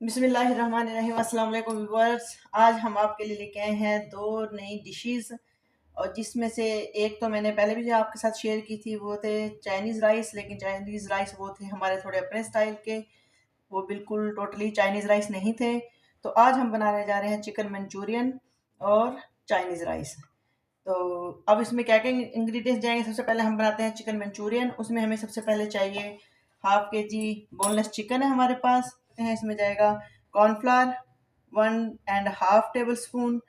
बिस्मिल्लाहिर्रहमानिर्रहीम। अस्सलाम वालेकुम व्यूअर्स। आज हम आपके लिए लेके आए हैं दो नई डिशेस, और जिसमें से एक तो मैंने पहले भी जो आपके साथ शेयर की थी वो थे चाइनीज़ राइस। लेकिन चाइनीज़ राइस वो थे हमारे थोड़े अपने स्टाइल के, वो बिल्कुल टोटली चाइनीज़ राइस नहीं थे। तो आज हम बनाने जा रहे हैं चिकन मंचूरियन और चाइनीज़ राइस। तो अब इसमें क्या क्या इंग्रेडिएंट्स जाएंगे। सबसे पहले हम बनाते हैं चिकन मंचूरियन। उसमें हमें सबसे पहले चाहिए हाफ के जी बोनलेस चिकन है हमारे पास है। इसमें जाएगा कॉर्नफ्लावर 1.5 टेबल स्पून,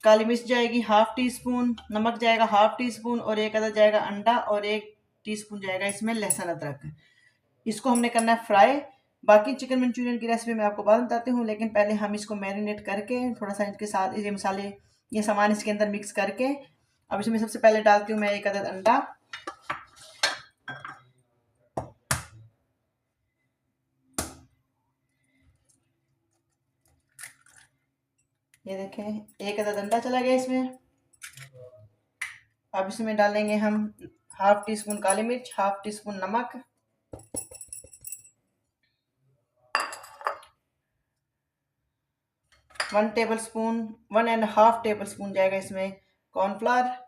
काली मिर्च जाएगी हाफ टी स्पून, नमक जाएगा हाफ टी स्पून, और एक अदर जाएगा अंडा, और 1 टीस्पून जाएगा इसमें लहसुन अदरक। इसको हमने करना है फ्राई। बाकी चिकन मंचूरियन की रेसिपी मैं आपको बाद में बताती हूँ, लेकिन पहले हम इसको मैरिनेट करके थोड़ा सा इसके साथ ये मसाले ये सामान इसके अंदर मिक्स करके अब इसमें सबसे पहले डालती हूँ मैं एक अदद अंडा। ये देखें, एक अदद अंडा चला गया इसमें। अब इसमें डालेंगे हम हाफ टी स्पून काली मिर्च, हाफ टी स्पून नमक, 1.5 टेबल स्पून जाएगा इसमें कॉर्नफ्लावर,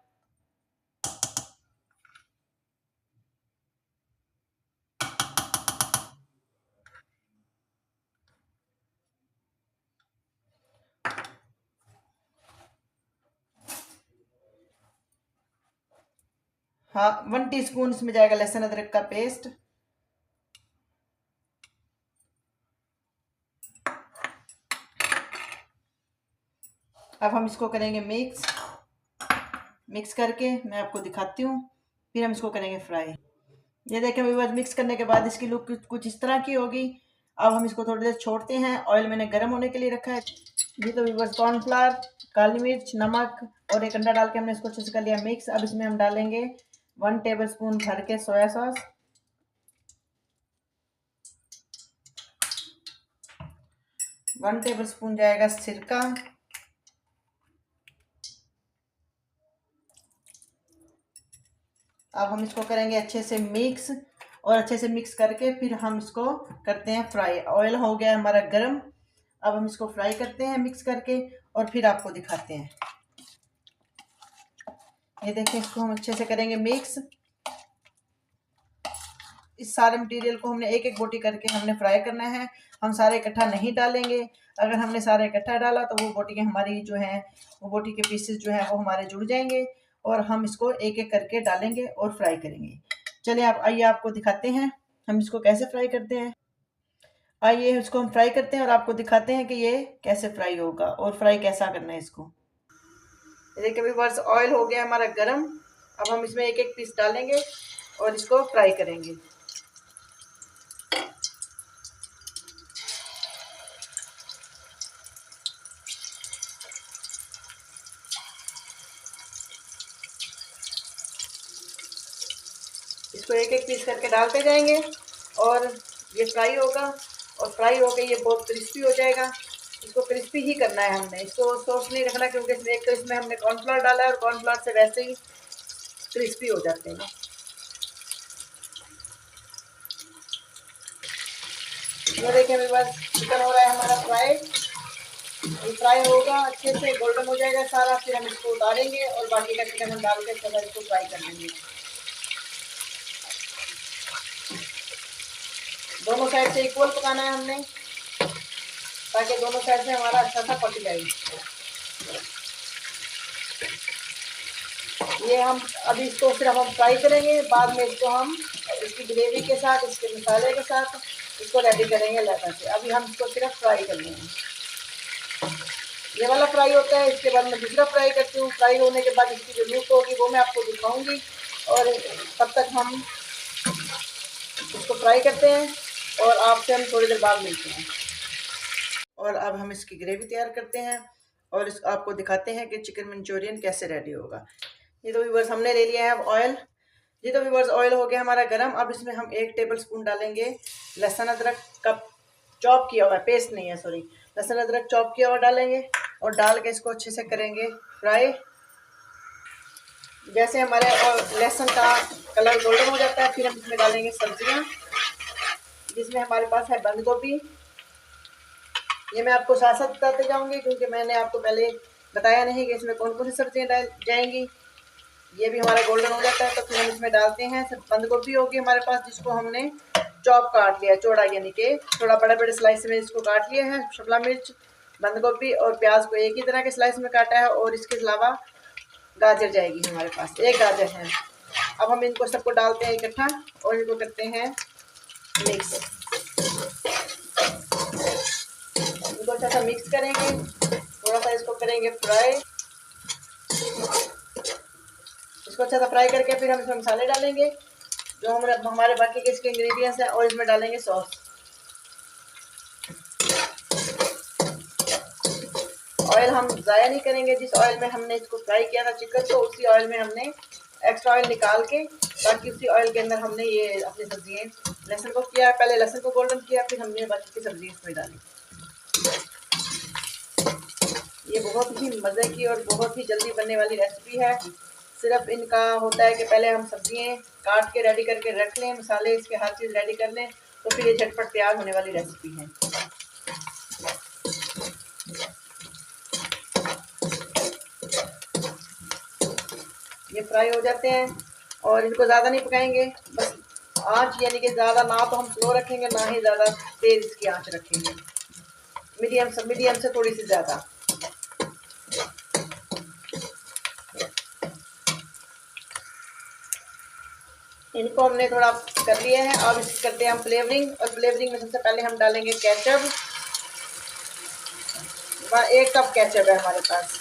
हाँ 1 टीस्पून इसमें जाएगा लहसुन अदरक का पेस्ट। अब हम इसको करेंगे मिक्स करके मैं आपको दिखाती हूँ, फिर हम इसको करेंगे फ्राई। ये देखें व्यूअर्स, मिक्स करने के बाद इसकी लुक कुछ इस तरह की होगी। अब हम इसको थोड़ी देर छोड़ते हैं। ऑयल मैंने गर्म होने के लिए रखा है। ये तो व्यूअर्स कॉर्नफ्लावर, काली मिर्च, नमक और एक अंडा डाल के हमने इसको अच्छे से कर लिया मिक्स। अब इसमें हम डालेंगे 1 टेबल स्पून भर के सोया सॉस, 1 टेबल स्पून जाएगा सिरका, अब हम इसको करेंगे अच्छे से मिक्स, और अच्छे से मिक्स करके फिर हम इसको करते हैं फ्राई। ऑयल हो गया हमारा गरम। अब हम इसको फ्राई करते हैं मिक्स करके, और फिर आपको दिखाते हैं। ये देखें, इसको हम अच्छे से करेंगे मिक्स। इस सारे मटेरियल को हमने एक एक बोटी करके हमने फ्राई करना है। हम सारे इकट्ठा नहीं डालेंगे। अगर हमने सारे इकट्ठा डाला तो वो बोटी हमारी जो है वो बोटी के पीसेस जो है वो हमारे जुड़ जाएंगे, और हम इसको एक एक करके डालेंगे और फ्राई करेंगे। चलिए आप आइए, आपको दिखाते हैं हम इसको कैसे फ्राई करते हैं। आइए इसको हम फ्राई करते हैं और आपको दिखाते हैं कि ये कैसे फ्राई होगा और फ्राई कैसा करना है इसको। देखिए व्यूअर्स, ऑयल हो गया हमारा गरम। अब हम इसमें एक एक पीस डालेंगे और इसको फ्राई करेंगे। इसको एक एक पीस करके डालते जाएंगे और ये फ्राई होगा, और फ्राई होकर ये बहुत क्रिस्पी हो जाएगा। इसको क्रिस्पी ही करना है हमने, इसको सॉफ्ट नहीं रखना, क्योंकि इसमें एक तो इसमें हमने कॉर्नफ्लावर डाला है और कॉर्नफ्लावर से वैसे ही क्रिस्पी हो जाते हैं। ये देखिए मेरे पास चिकन हो रहा है हमारा फ्राई। ये फ्राई होगा, अच्छे से गोल्डन हो जाएगा सारा, फिर हम इसको उतारेंगे और बाकी का चिकन हम डाल के थोड़ा इसको फ्राई कर लेंगे। दोनों साइड से इक्वल पकाना है हमने, ताकि दोनों साइड से हमारा अच्छा सा पक जाए। ये हम अभी इसको सिर्फ हम फ्राई करेंगे, बाद में इसको हम इसकी ग्रेवी के साथ, इसके मसाले के साथ इसको रेडी करेंगे लेकर से। अभी हम इसको सिर्फ फ्राई करने हैं। ये वाला फ्राई होता है, इसके बाद मैं दूसरा फ्राई करती हूँ। फ्राई होने के बाद इसकी जो लुक होगी वो मैं आपको दिखाऊंगी, और तब तक हम इसको फ्राई करते हैं और आपसे हम थोड़ी देर बाद मिलते हैं। और अब हम इसकी ग्रेवी तैयार करते हैं और इस आपको दिखाते हैं कि चिकन मंचूरियन कैसे रेडी होगा। ये तो व्यूअर्स हमने ले लिया है अब ऑयल। ये तो व्यूअर्स ऑयल हो गया हमारा गरम। अब इसमें हम 1 टेबल स्पून डालेंगे लहसुन अदरक का चॉप किया हुआ, पेस्ट नहीं है सॉरी, लहसुन अदरक चॉप किया हुआ डालेंगे, और डाल के इसको अच्छे से करेंगे फ्राई। जैसे हमारे और लहसुन का कलर गोल्डन हो जाता है, फिर हम इसमें डालेंगे सब्जियां, जिसमें हमारे पास है बंद गोभी, ये मैं आपको साथ साथ बताते जाऊँगी, क्योंकि मैंने आपको पहले बताया नहीं कि इसमें कौन कौन सी सब्जियाँ डाल जाएंगी। ये भी हमारा गोल्डन हो जाता है तो फिर हम इसमें डालते हैं। सब बंद गोभी होगी हमारे पास, जिसको हमने चॉप काट लिया चौड़ा, यानी कि थोड़ा बड़े बड़े स्लाइस में इसको काट लिया है। शिमला मिर्च, बंद गोभी और प्याज को एक ही तरह के स्लाइस में काटा है। और इसके अलावा गाजर जाएगी हमारे पास, एक गाजर है। अब हम इनको सबको डालते हैं इकट्ठा और इनको करते हैं मिक्स। इनको अच्छा सा मिक्स करेंगे, थोड़ा सा इसको करेंगे फ्राई। इसको अच्छा सा फ्राई करके फिर हम इसमें मसाले डालेंगे जो हमारे बाकी के इसके इंग्रेडिएंट्स हैं, और इसमें डालेंगे सॉस। ऑयल हम ज़ाया नहीं करेंगे। जिस ऑयल में हमने इसको फ्राई किया था चिकन को, उसी ऑयल में हमने एक्स्ट्रा ऑयल निकाल के, ताकि उसी ऑयल के अंदर हमने ये अपनी सब्जियाँ, लहसुन को किया, पहले लहसुन को गोल्डन किया, फिर हमने बाकी की सब्जी इसमें डाली। ये बहुत ही मज़े की और बहुत ही जल्दी बनने वाली रेसिपी है। सिर्फ इनका होता है कि पहले हम सब्जियाँ काट के रेडी करके रख लें, मसाले इसके हर चीज़ रेडी कर लें, तो फिर ये झटपट तैयार होने वाली रेसिपी है। ये फ्राई हो जाते हैं और इनको ज़्यादा नहीं पकाएंगे, बस आँच यानी कि ज़्यादा ना तो हम स्लो रखेंगे, ना ही ज़्यादा तेज़ इसकी आँच रखेंगे। मीडियम से थोड़ी सी ज़्यादा। इनको हमने थोड़ा कर लिया है। अब इसकी करते हैं हम फ्लेवरिंग, और फ्लेवरिंग में सबसे पहले हम डालेंगे केचप। 1 कप केचप है हमारे पास।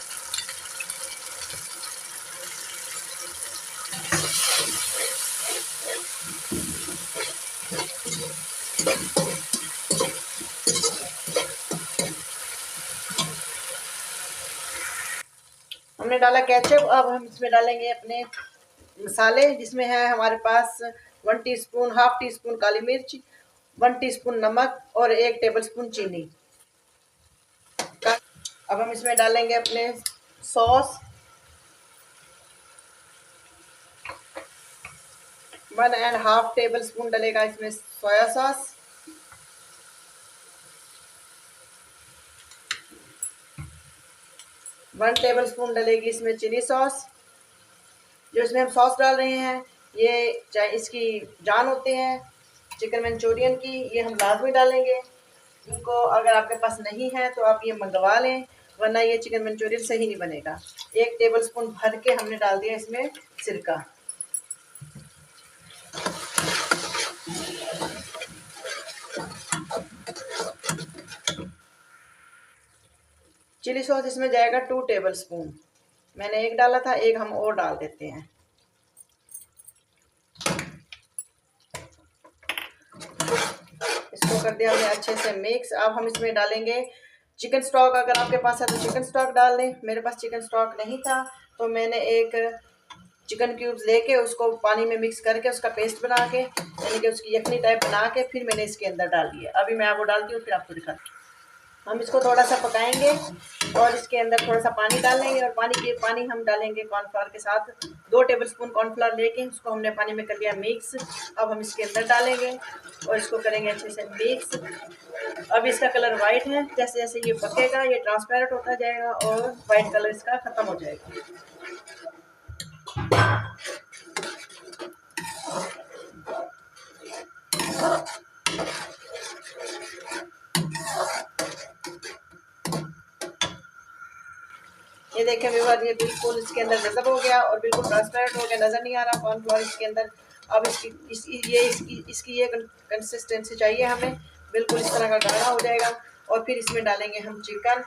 हमने डाला केचप। अब हम इसमें डालेंगे अपने मसाले, जिसमें है हमारे पास 1 टीस्पून, हाफ टी स्पून काली मिर्च, 1 टीस्पून नमक और 1 टेबलस्पून चीनी। अब हम इसमें डालेंगे अपने सॉस, 1.5 टेबलस्पून डलेगा इसमें सोया सॉस, 1 टेबलस्पून डलेगी इसमें चिली सॉस। जो इसमें हम सॉस डाल रहे हैं, ये चाहे इसकी जान होते हैं चिकन मंचूरियन की, ये हम लाजमी डालेंगे। इनको अगर आपके पास नहीं है तो आप ये मंगवा लें, वरना ये चिकन मंचूरियन सही नहीं बनेगा। 1 टेबलस्पून भर के हमने डाल दिया इसमें सिरका। चिली सॉस इसमें जाएगा 2 टेबलस्पून। मैंने 1 डाला था, 1 हम और डाल देते हैं। इसको कर दिया हमने अच्छे से मिक्स। अब हम इसमें डालेंगे चिकन स्टॉक। अगर आपके पास है तो चिकन स्टॉक डाल लें। मेरे पास चिकन स्टॉक नहीं था तो मैंने एक चिकन क्यूब्स लेके उसको पानी में मिक्स करके उसका पेस्ट बना के, यानी कि उसकी यखनी टाइप बना के, फिर मैंने इसके अंदर डाल दिया। अभी मैं आपको डालती हूँ, फिर आपको दिखाती हूँ। हम इसको थोड़ा सा पकाएंगे और इसके अंदर थोड़ा सा पानी डालेंगे, और पानी हम डालेंगे कॉर्नफ्लावर के साथ। 2 टेबलस्पून कॉर्नफ्लावर लेके उसको हमने पानी में कर लिया मिक्स। अब हम इसके अंदर डालेंगे और इसको करेंगे अच्छे से मिक्स। अब इसका कलर वाइट है, जैसे जैसे ये पकेगा ये ट्रांसपेरेंट होता जाएगा और वाइट कलर इसका ख़त्म हो जाएगा। ये देखें व्यूअर, ये बिल्कुल इसके अंदर नज़र हो गया और बिल्कुल ट्रांसपेरेंट हो गया, नज़र नहीं आ रहा कॉर्नफ्लोर इसके अंदर। अब इसकी ये कंसिस्टेंसी चाहिए हमें, बिल्कुल इस तरह का गाढ़ा हो जाएगा। और फिर इसमें डालेंगे हम चिकन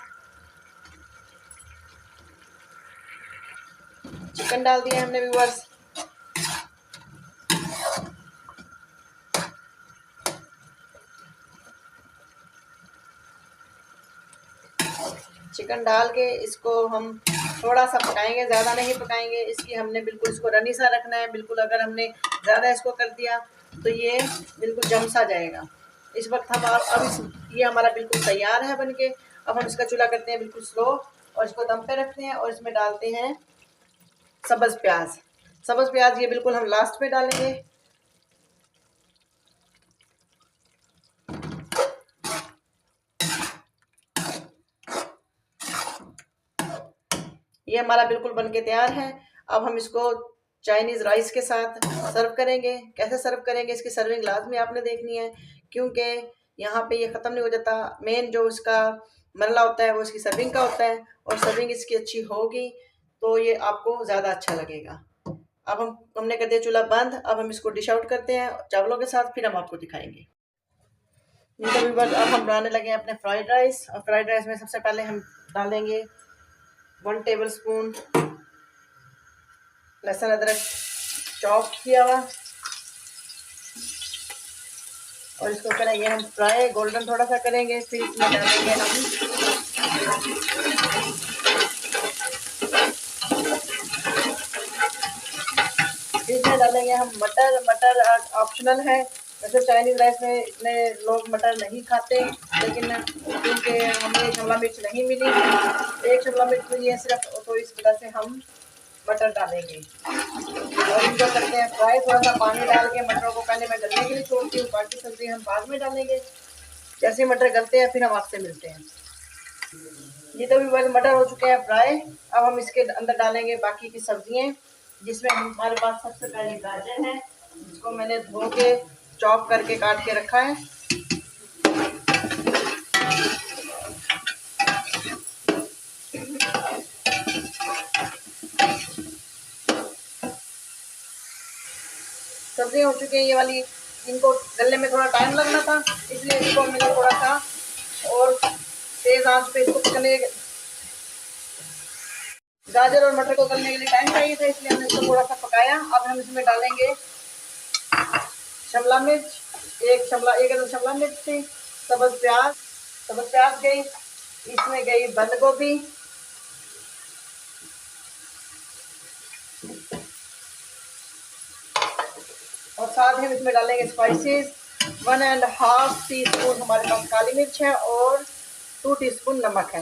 डाल दिया हमने व्यूअर्स। चिकन डाल के इसको हम थोड़ा सा पकाएंगे, ज़्यादा नहीं पकाएंगे। इसकी हमने बिल्कुल इसको रनी सा रखना है। बिल्कुल अगर हमने ज़्यादा इसको कर दिया तो ये बिल्कुल जम सा जाएगा। इस वक्त हम ये हमारा बिल्कुल तैयार है बनके। अब हम इसका चूल्हा करते हैं बिल्कुल स्लो और इसको दम पे रखते हैं और इसमें डालते हैं सब्ज़ प्याज। सब्ज़ प्याज ये बिल्कुल हम लास्ट में डालेंगे। ये हमारा बिल्कुल बन के तैयार है। अब हम इसको चाइनीज़ राइस के साथ सर्व करेंगे। कैसे सर्व करेंगे, इसकी सर्विंग लाजमी आपने देखनी है, क्योंकि यहाँ पे ये ख़त्म नहीं हो जाता। मेन जो इसका मरला होता है वो इसकी सर्विंग का होता है, और सर्विंग इसकी अच्छी होगी तो ये आपको ज़्यादा अच्छा लगेगा। अब हमने कर दिया चूल्हा बंद। अब हम इसको डिश आउट करते हैं चावलों के साथ, फिर हम आपको दिखाएंगे। तो व्यूअर्स, अब हम बनाने लगे हैं अपने फ्राइड राइस। और फ्राइड राइस में सबसे पहले हम डालेंगे 1 टेबल स्पून लहसुन अदरक चॉप किया हुआ, और इसको करेंगे हम फ्राई, गोल्डन थोड़ा सा करेंगे। फिर इसमें डालेंगे हम मटर। मटर ऑप्शनल है, वैसे चाइनीज़ राइस में इतने लोग मटर नहीं खाते, लेकिन क्योंकि हमें शिमला मिर्च नहीं मिली, एक शिमला मिर्च मिली है सिर्फ, तो इस वजह से हम मटर डालेंगे। और इनको करते हैं फ्राई। थोड़ा सा पानी डाल के मटरों को पहले मैं गलने के लिए छोड़ती हूँ, बाकी सब्जी हम बाद में डालेंगे। जैसे मटर गलते हैं फिर हम आपसे मिलते हैं। ये तो भी बस मटर हो चुके हैं फ्राई। अब हम इसके अंदर डालेंगे बाकी की सब्जियां, जिसमें हमारे पास सबसे पहले गाजर है, जिसको मैंने धो के चॉप करके काट के रखा है। सब्जियां हो चुकी हैं ये वाली, इनको गलने में थोड़ा टाइम लगना था, इसलिए इनको मैंने थोड़ा सा और तेज आंच पे इसको पकने, गाजर और मटर को गलने के लिए टाइम चाहिए था, इसलिए हमने इसको थोड़ा सा पकाया। अब हम इसमें डालेंगे शिमला मिर्च, एक अदर शिमला मिर्च थी, सब्ज प्याज गई, इसमें गई बंद गोभी, और साथ ही इसमें डालेंगे स्पाइसेस। 1.5 टीस्पून हमारे पास काली मिर्च है और 2 टीस्पून नमक है।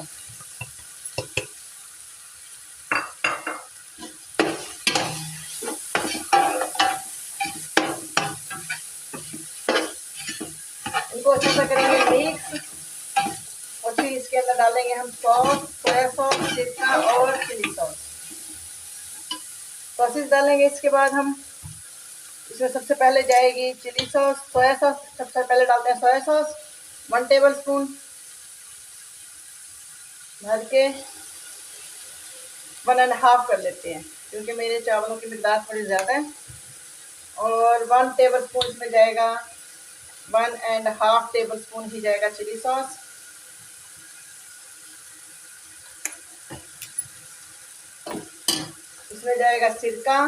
इनको अच्छे से करेंगे मिक्स, और फिर इसके अंदर डालेंगे हम सॉस, सोया सॉस, सिरका और चिली सॉस। सॉसेस डालेंगे। इसके बाद हम इसमें सबसे पहले जाएगी चिली सॉस, सोया सॉस। सबसे पहले डालते हैं सोया सॉस 1 टेबल स्पून भर के 1.5 कर लेते हैं, क्योंकि मेरे चावलों की मिकदार थोड़ी ज़्यादा है। और 1 टेबल स्पून इसमें जाएगा, 1.5 टेबल स्पून ही जाएगा चिली सॉस। इसमें जाएगा सिरका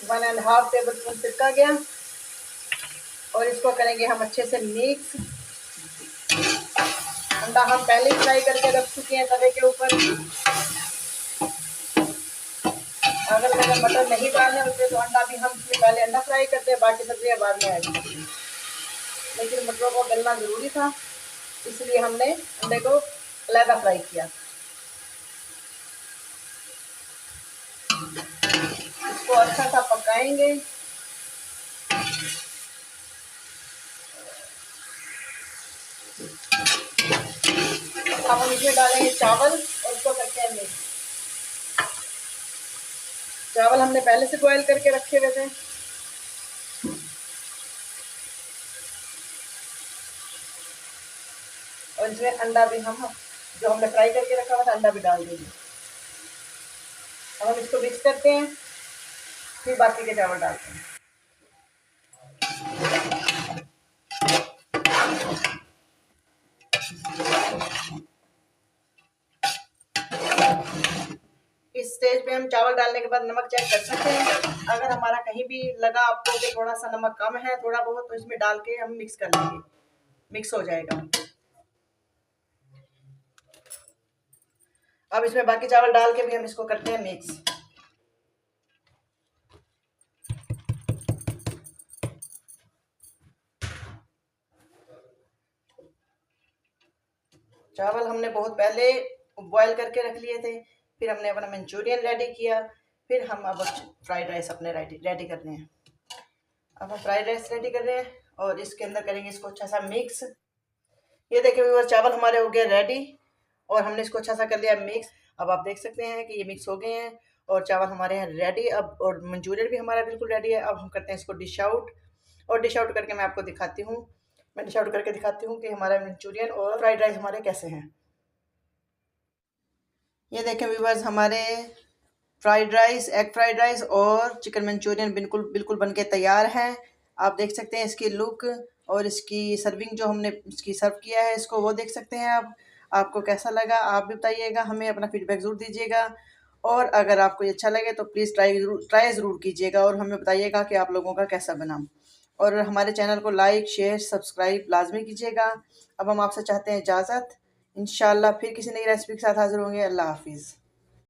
1.5 टेबल स्पून सिरका गया, और इसको करेंगे हम अच्छे से मिक्स। अंडा हम पहले फ्राई करके रख चुके हैं तवे के ऊपर। अगर मटर नहीं डालने होते तो अंडा भी हम पहले अंडा फ्राई करते हैं, बाकी सब्जियां बाद में ऐड करते हैं, लेकिन मटरों को गलना ज़रूरी था, इसलिए हमने अंडे को अलग फ्राई किया। इसको अच्छा सा पकाएंगे। अब हम इसमें डालेंगे चावल और इसको करते हैं मिक्स। चावल हमने पहले से बॉयल करके रखे हुए थे। और इसमें अंडा भी हम जो हमने फ्राई करके रखा हुआ था अंडा भी डाल देंगे। अब हम इसको मिक्स करते हैं, फिर बाकी के चावल डालते हैं। इस स्टेज पे हम चावल डालने के बाद नमक चेक कर सकते हैं। अगर हमारा कहीं भी लगा आपको कि थोड़ा सा नमक कम है, थोड़ा बहुत, तो इसमें डाल के हम मिक्स कर लेंगे, मिक्स हो जाएगा। अब इसमें बाकी चावल डाल के भी हम इसको करते हैं मिक्स। चावल हमने बहुत पहले बॉयल करके रख लिए थे, फिर हमने अपना मंचूरियन रेडी किया, फिर हम अब फ्राइड राइस अपने रेडी कर रहे हैं। अब हम फ्राइड राइस रेडी कर रहे हैं और इसके अंदर करेंगे इसको अच्छा सा मिक्स। ये देखिए व्यूअर्स, चावल हमारे हो गए रेडी और हमने इसको अच्छा सा कर लिया मिक्स। अब आप देख सकते हैं कि ये मिक्स हो गए हैं और चावल हमारे हैं रेडी अब, और मंचूरियन भी हमारा बिल्कुल रेडी है। अब हम करते हैं इसको डिश आउट, और डिश आउट करके मैं आपको दिखाती हूँ। मैं डिश आउट करके दिखाती हूँ कि हमारा मंचूरियन और फ्राइड राइस हमारे कैसे हैं। ये देखें व्यूअर्स, हमारे fried rice, egg fried rice और चिकन मंचूरियन बिल्कुल बिल्कुल बनके तैयार हैं। आप देख सकते हैं इसकी लुक और इसकी सर्विंग जो हमने इसकी सर्व किया है इसको, वो देख सकते हैं आप। आपको कैसा लगा आप भी बताइएगा, हमें अपना फीडबैक ज़रूर दीजिएगा। और अगर आपको ये अच्छा लगे तो प्लीज़ ट्राई ज़रूर कीजिएगा और हमें बताइएगा कि आप लोगों का कैसा बना। और हमारे चैनल को लाइक शेयर सब्सक्राइब लाजमी कीजिएगा। अब हम आपसे चाहते हैं इजाज़त। इंशाल्लाह फिर किसी नई रेसिपी के साथ हाज़िर होंगे। अल्लाह हाफ़िज़।